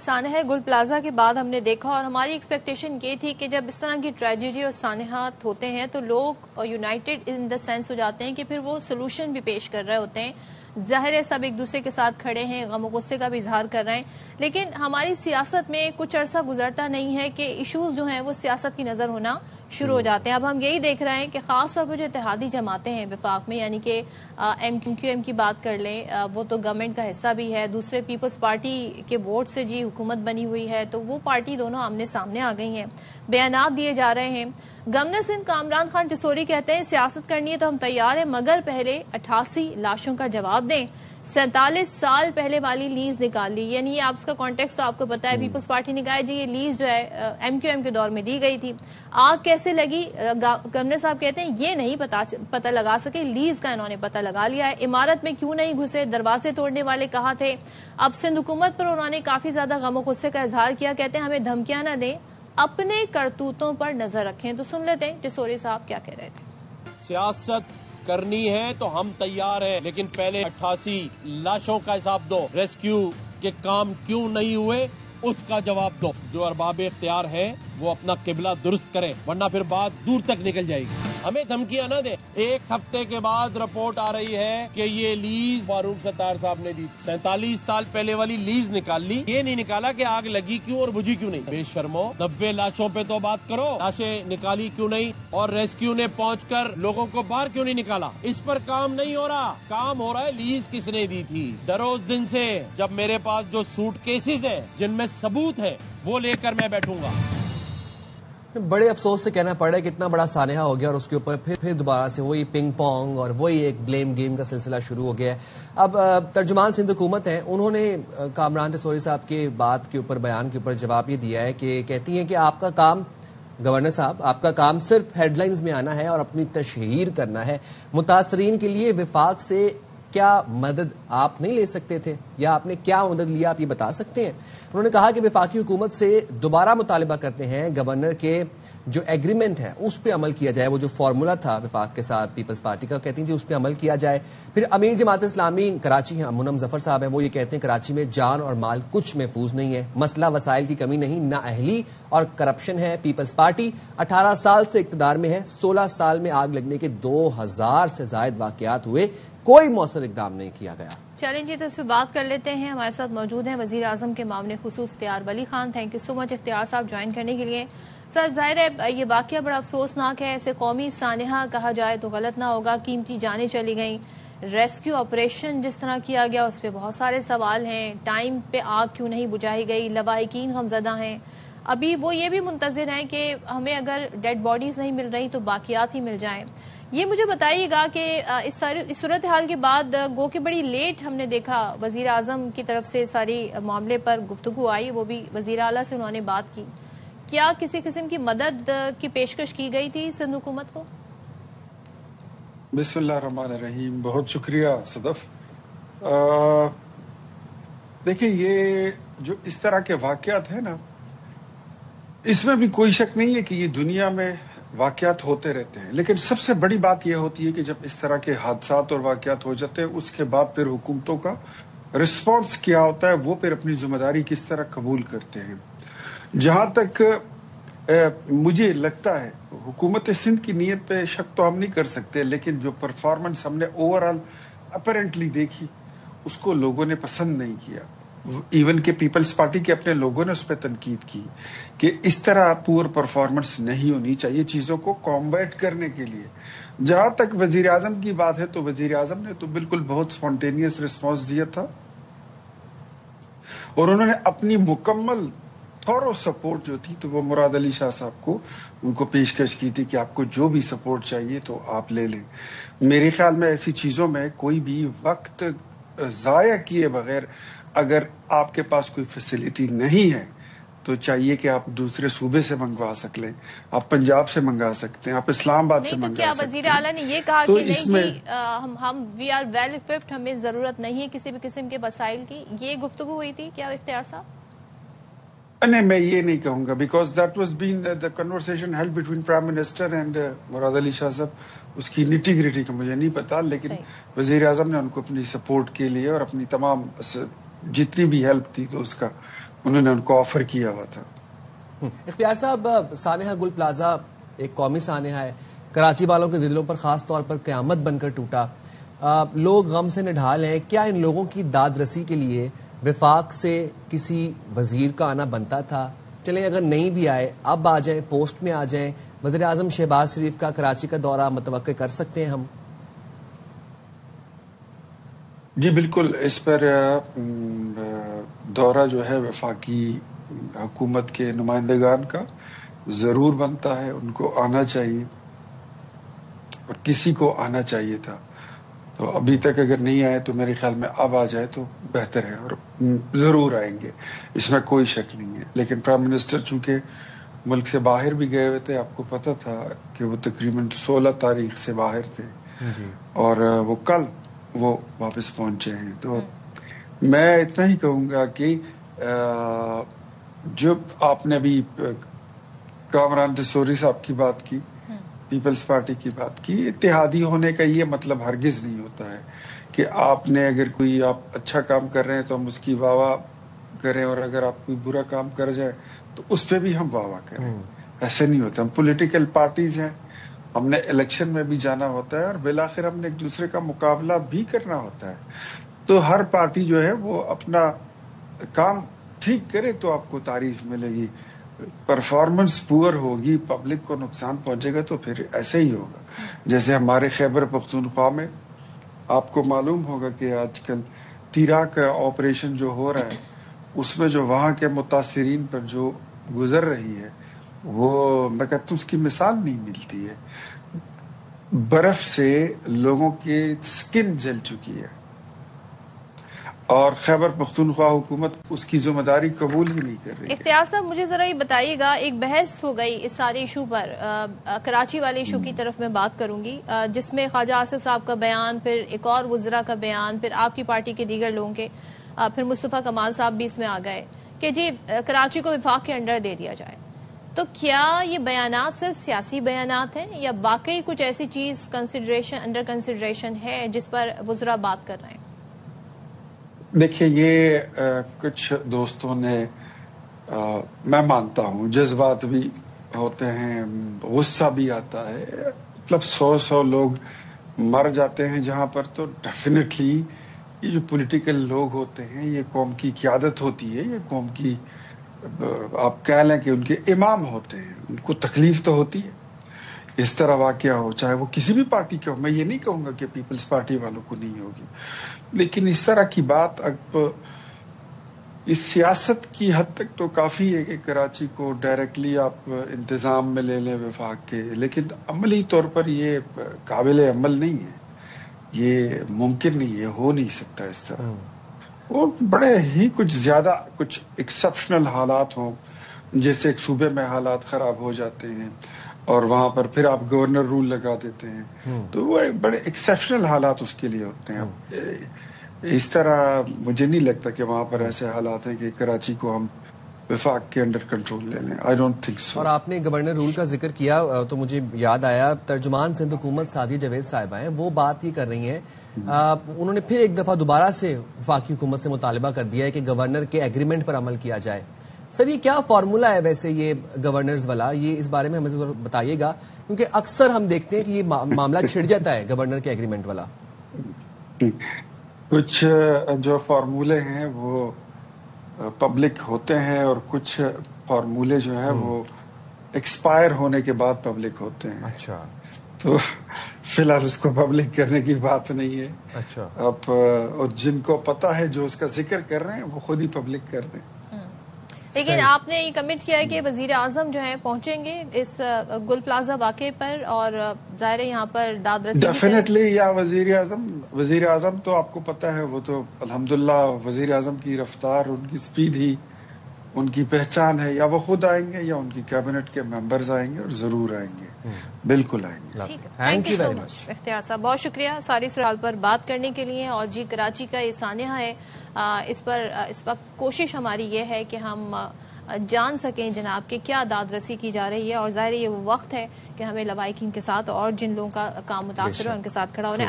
سانحہ گل پلازا کے بعد ہم نے دیکھا اور ہماری ایکسپیکٹیشن یہ تھی کہ جب اس طرح کی ٹریجڈی اور سانحات ہوتے ہیں تو لوگ یونائٹڈ ان دا سینس ہو جاتے ہیں کہ پھر وہ سولوشن بھی پیش کر رہے ہوتے ہیں. ظاہر ہے سب ایک دوسرے کے ساتھ کھڑے ہیں, غم و غصے کا بھی اظہار کر رہے ہیں, لیکن ہماری سیاست میں کچھ عرصہ گزرتا نہیں ہے کہ ایشوز جو ہیں وہ سیاست کی نظر ہونا شروع ہو جاتے ہیں. اب ہم یہی دیکھ رہے ہیں کہ خاص طور پر جو اتحادی جماعتیں ہیں وفاق میں, یعنی کہ MQM کی بات کر لیں, وہ تو گورنمنٹ کا حصہ بھی ہے, دوسرے پیپلز پارٹی کے ووٹ سے جی حکومت بنی ہوئی ہے, تو وہ پارٹی دونوں آمنے سامنے آ گئی ہیں, بیانات دیے جا رہے ہیں. گورنر سندھ کامران خان جسوری کہتے ہیں سیاست کرنی ہے تو ہم تیار ہیں, مگر پہلے 88 لاشوں کا جواب دیں. 47 سال پہلے والی لیز نکال لی, یعنی آپ اس کا کانٹیکسٹ تو آپ کو پتا ہے. پیپلز پارٹی نے کہا جی یہ لیز جو ہے MQM کے دور میں دی گئی تھی. آگ کیسے لگی, گورنر صاحب کہتے ہیں یہ نہیں پتہ لگا سکے, لیز کا انہوں نے پتہ لگا لیا ہے. عمارت میں کیوں نہیں گھسے, دروازے توڑنے والے کہاں تھے. اب سندھ حکومت پر انہوں نے کافی زیادہ غم و غصے کا اظہار کیا, کہتے ہیں ہمیں دھمکیاں نہ دیں, اپنے کرتوتوں پر نظر رکھیں. تو سن لیتے ہیں جسوری صاحب کیا کہہ رہے تھے. سیاست کرنی ہے تو ہم تیار ہیں, لیکن پہلے 88 لاشوں کا حساب دو. ریسکیو کے کام کیوں نہیں ہوئے اس کا جواب دو. جو ارباب اختیار ہیں وہ اپنا قبلہ درست کریں, ورنہ پھر بات دور تک نکل جائے گی. ہمیں دھمکیاں نہ دیں. ایک ہفتے کے بعد رپورٹ آ رہی ہے کہ یہ لیز فاروق ستار صاحب نے دی. 47 سال پہلے والی لیز نکال لی, یہ نہیں نکالا کہ آگ لگی کیوں اور بجھی کیوں نہیں. بے شرمو, 90 لاشوں پہ تو بات کرو, لاشیں نکالی کیوں نہیں, اور ریسکیو نے پہنچ کر لوگوں کو باہر کیوں نہیں نکالا. اس پر کام نہیں ہو رہا. کام ہو رہا ہے لیز کس نے دی تھی. ڈرو اس دن سے جب میرے پاس جو سوٹ کیسز ہیں جن میں ثبوت ہے وہ لے کر میں بیٹھوں گا. بڑے افسوس سے کہنا پڑ رہا ہے کہ اتنا بڑا سانحہ ہو گیا اور اس کے اوپر پھر دوبارہ سے وہی پنگ پونگ اور وہی ایک بلیم گیم کا سلسلہ شروع ہو گیا ہے. اب ترجمان سندھ حکومت ہیں, انہوں نے کامران جسوری صاحب کے بات کے اوپر, بیان کے اوپر جواب یہ دیا ہے کہ کہتی ہیں کہ آپ کا کام, گورنر صاحب آپ کا کام صرف ہیڈ لائنز میں آنا ہے اور اپنی تشہیر کرنا ہے. متاثرین کے لیے وفاق سے کیا مدد آپ نہیں لے سکتے تھے, یا آپ نے کیا مدد لیا آپ یہ بتا سکتے ہیں. انہوں نے کہا کہ وفاقی حکومت سے دوبارہ مطالبہ کرتے ہیں گورنر کے جو ایگریمنٹ ہے اس پہ عمل کیا جائے. وہ جو فارمولا تھا وفاق کے ساتھ پیپلز پارٹی کا, کہتی ہیں جی اس پہ عمل کیا جائے. پھر امیر جماعت اسلامی کراچی ہیں منم ظفر صاحب ہیں, وہ یہ کہتے ہیں کراچی میں جان اور مال کچھ محفوظ نہیں ہے. مسئلہ وسائل کی کمی نہیں, نااہلی اور کرپشن ہے. پیپلز پارٹی 18 سال سے اقتدار میں ہے, 16 سال میں آگ لگنے کے 2000 سے زائد واقعات ہوئے, کوئی مؤثر اقدام نہیں کیا گیا. چلیں جی, تو اس پہ بات کر لیتے ہیں. ہمارے ساتھ موجود ہیں وزیر اعظم کے معاملے خصوص اختیار ولی خان. تھینک یو سو مچ اختیار صاحب جوائن کرنے کے لیے. سر ظاہر ہے یہ واقعہ بڑا افسوسناک ہے, اسے قومی سانحہ کہا جائے تو غلط نہ ہوگا. قیمتی جانیں چلی گئیں, ریسکیو آپریشن جس طرح کیا گیا اس پہ بہت سارے سوال ہیں. ٹائم پہ آگ کیوں نہیں بجھائی گئی, لواحقین غمزدہ ہیں. ابھی وہ یہ بھی منتظر ہیں کہ ہمیں اگر ڈیڈ باڈیز نہیں مل رہی تو باقیات ہی مل جائیں. یہ مجھے بتائیے گا کہ اس صورتحال کے بعد گو کہ بڑی لیٹ ہم نے دیکھا وزیر اعظم کی طرف سے ساری معاملے پر گفتگو آئی, وہ بھی وزیر اعلیٰ سے انہوں نے بات کی. کیا کسی قسم کی مدد کی پیشکش کی گئی تھی سندھ حکومت کو؟ بسم اللہ الرحمن الرحیم. بہت شکریہ صدف. دیکھیں یہ جو اس طرح کے واقعات ہیں نا, اس میں بھی کوئی شک نہیں ہے کہ یہ دنیا میں واقعات ہوتے رہتے ہیں, لیکن سب سے بڑی بات یہ ہوتی ہے کہ جب اس طرح کے حادثات اور واقعات ہو جاتے ہیں اس کے بعد پھر حکومتوں کا رسپانس کیا ہوتا ہے, وہ پھر اپنی ذمہ داری کس طرح قبول کرتے ہیں. جہاں تک مجھے لگتا ہے حکومت سندھ کی نیت پہ شک تو ہم نہیں کر سکتے, لیکن جو پرفارمنس ہم نے اوورآل اپیرنٹلی دیکھی اس کو لوگوں نے پسند نہیں کیا. ایون کہ پیپلز پارٹی کے اپنے لوگوں نے اس پہ تنقید کی کہ اس طرح پور پرفارمنس نہیں ہونی چاہیے چیزوں کو کامبیٹ کرنے کے لیے. جہاں تک وزیر اعظم کی بات ہے تو وزیر اعظم نے تو بالکل بہت سپونٹینیس رسپانس دیا تھا, اور انہوں نے اپنی مکمل تھورو سپورٹ جو تھی تو وہ مراد علی شاہ صاحب کو ان کو پیشکش کی تھی کہ آپ کو جو بھی سپورٹ چاہیے تو آپ لے لیں. میرے خیال میں ایسی چیزوں میں کوئی بھی وقت ضائع کیے بغیر اگر آپ کے پاس کوئی فیسلٹی نہیں ہے تو چاہیے کہ آپ دوسرے صوبے سے منگوا سکیں, آپ پنجاب سے منگا سکتے ہیں, آپ اسلام آباد سے منگا سکتے ہیں. کیا وزیر اعلیٰ نے یہ کہا کہ نہیں جی ہم وی آر ویل اکوپڈ, ہمیں ضرورت نہیں ہے کسی بھی قسم کے وسائل کی, یہ گفتگو ہوئی تھی کیا اختیار صاحب؟ نہیں, میں یہ نہیں کہوں گا, because that was been the conversation held between prime minister and Murad Ali Shah Sahab. اس کی نیٹی گریٹی کا مجھے نہیں پتا, لیکن وزیر اعظم نے ان کو اپنی سپورٹ کے لیے اور اپنی تمام جتنی بھی ہیلپ تھی تو اس کا انہوں نے ان کو آفر کیا ہوا تھا. اختیار صاحب، سانحہ گل پلازا ایک قومی سانحہ ہے، کراچی والوں کے دلوں پر خاص طور پر قیامت بن کر ٹوٹا. لوگ غم سے نڈھال ہیں. کیا ان لوگوں کی داد رسی کے لیے وفاق سے کسی وزیر کا آنا بنتا تھا؟ چلیں اگر نہیں بھی آئے، اب آ جائیں، پوسٹ میں آ جائیں. وزیر اعظم شہباز شریف کا کراچی کا دورہ متوقع کر سکتے ہیں ہم؟ جی بالکل، اس پر دورہ جو ہے وفاقی حکومت کے نمائندگان کا ضرور بنتا ہے. ان کو آنا چاہیے اور کسی کو آنا چاہیے تھا. تو ابھی تک اگر نہیں آئے تو میرے خیال میں اب آ جائے تو بہتر ہے، اور ضرور آئیں گے، اس میں کوئی شک نہیں ہے. لیکن پرائم منسٹر چونکہ ملک سے باہر بھی گئے ہوئے تھے، آپ کو پتہ تھا کہ وہ تقریباً 16 تاریخ سے باہر تھے اور وہ کل وہ واپس پہنچے ہیں. تو میں اتنا ہی کہوں گا کہ جب آپ نے ابھی کامران دسوری صاحب کی بات کی، پیپلز پارٹی کی بات کی، اتحادی ہونے کا یہ مطلب ہرگز نہیں ہوتا ہے کہ آپ نے اگر کوئی آپ اچھا کام کر رہے ہیں تو ہم اس کی واہ واہ کریں، اور اگر آپ کوئی برا کام کر جائیں تو اس پہ بھی ہم واہ واہ کریں. ایسے نہیں ہوتا. ہم پولیٹیکل پارٹیز ہیں، ہم نے الیکشن میں بھی جانا ہوتا ہے اور بالآخر ہم نے ایک دوسرے کا مقابلہ بھی کرنا ہوتا ہے. تو ہر پارٹی جو ہے وہ اپنا کام ٹھیک کرے تو آپ کو تعریف ملے گی. پرفارمنس پور ہوگی، پبلک کو نقصان پہنچے گا تو پھر ایسے ہی ہوگا. جیسے ہمارے خیبر پختونخوا میں آپ کو معلوم ہوگا کہ آج کل تیرا کا آپریشن جو ہو رہا ہے، اس میں جو وہاں کے متاثرین پر جو گزر رہی ہے وہ میں کہتا ہوں اس کی مثال نہیں ملتی ہے. برف سے لوگوں کی سکن جل چکی ہے اور خیبر پختونخوا حکومت اس کی ذمہ داری قبول ہی نہیں کر رہی. اختیار صاحب مجھے ذرا یہ بتائیے گا، ایک بحث ہو گئی اس سارے ایشو پر، کراچی والے ایشو کی طرف میں بات کروں گی، جس میں خواجہ آصف صاحب کا بیان، پھر ایک اور وزراء کا بیان، پھر آپ کی پارٹی کے دیگر لوگوں کے، پھر مصطفیٰ کمال صاحب بھی اس میں آ گئے کہ جی کراچی کو وفاق کے انڈر دے دیا جائے. تو کیا یہ بیانات صرف سیاسی بیانات ہیں یا واقعی کچھ ایسی چیز انڈر کنسیڈریشن ہے جس پر وزراء بات کر رہے ہیں؟ دیکھیے، یہ کچھ دوستوں نے میں مانتا ہوں جذبات بھی ہوتے ہیں، غصہ بھی آتا ہے. مطلب 100 لوگ مر جاتے ہیں جہاں پر، تو ڈیفینیٹلی یہ جو پولیٹیکل لوگ ہوتے ہیں، یہ قوم کی قیادت ہوتی ہے، یہ قوم کی آپ کہہ لیں کہ ان کے امام ہوتے ہیں، ان کو تکلیف تو ہوتی ہے. اس طرح واقعہ ہو، چاہے وہ کسی بھی پارٹی کا ہو. میں یہ نہیں کہوں گا کہ پیپلز پارٹی والوں کو نہیں ہوگی، لیکن اس طرح کی بات اب اس سیاست کی حد تک تو کافی ہے کہ کراچی کو ڈائریکٹلی آپ انتظام میں لے لیں وفاق کے، لیکن عملی طور پر یہ قابل عمل نہیں ہے، یہ ممکن نہیں ہے، ہو نہیں سکتا اس طرح. وہ بڑے ہی کچھ زیادہ کچھ ایکسپشنل حالات ہوں، جیسے ایک صوبے میں حالات خراب ہو جاتے ہیں اور وہاں پر پھر آپ گورنر رول لگا دیتے ہیں، تو وہ بڑے ایکسیپشنل حالات اس کے لیے ہوتے ہیں. اس طرح مجھے نہیں لگتا کہ وہاں پر ایسے حالات ہیں کہ کراچی کو ہم وفاق کے انڈر کنٹرول لے لیں. I don't think so. اور آپ نے گورنر رول کا ذکر کیا تو مجھے یاد آیا، ترجمان سندھ حکومت سعدیہ جاوید صاحبہ ہیں، وہ بات یہ کر رہی ہیں، انہوں نے پھر ایک دفعہ دوبارہ سے وفاقی حکومت سے مطالبہ کر دیا ہے کہ گورنر کے ایگریمنٹ پر عمل کیا جائے. سر یہ کیا فارمولا ہے ویسے یہ گورنرز والا؟ یہ اس بارے میں ہمیں ضرور بتائیے گا، کیونکہ اکثر ہم دیکھتے ہیں کہ یہ معاملہ چھڑ جاتا ہے گورنر کے ایگریمنٹ والا. کچھ جو فارمولے ہیں وہ پبلک ہوتے ہیں اور کچھ فارمولے جو ہیں وہ ایکسپائر ہونے کے بعد پبلک ہوتے ہیں. اچھا. تو فی الحال اس کو پبلک کرنے کی بات نہیں ہے. اچھا. اب اور جن کو پتا ہے جو اس کا ذکر کر رہے ہیں وہ خود ہی پبلک کر دیں. لیکن آپ نے یہ کمٹ کیا ہے کہ وزیر اعظم جو ہیں پہنچیں گے اس گل پلازا واقعے پر، اور ظاہر یہاں پر داد رسی ڈیفینیٹلی. یا وزیر اعظم تو آپ کو پتا ہے، وہ تو الحمدللہ وزیر اعظم کی رفتار، ان کی سپیڈ ہی ان کی پہچان ہے. یا وہ خود آئیں گے یا ان کی کیبنٹ کے ممبرز آئیں گے، اور ضرور آئیں گے، بالکل آئیں گے. Thank you very much. اختیار صاحب بہت شکریہ ساری صورت پر بات کرنے کے لیے. اور جی کراچی کا یہ سانحہ ہے، اس پر اس وقت کوشش ہماری یہ ہے کہ ہم جان سکیں جناب کہ کیا داد رسی کی جا رہی ہے، اور ظاہر یہ وہ وقت ہے کہ ہمیں لوائقین کے ساتھ اور جن لوگوں کا کام متاثر ہو ان کے ساتھ کھڑا ہونا ہے.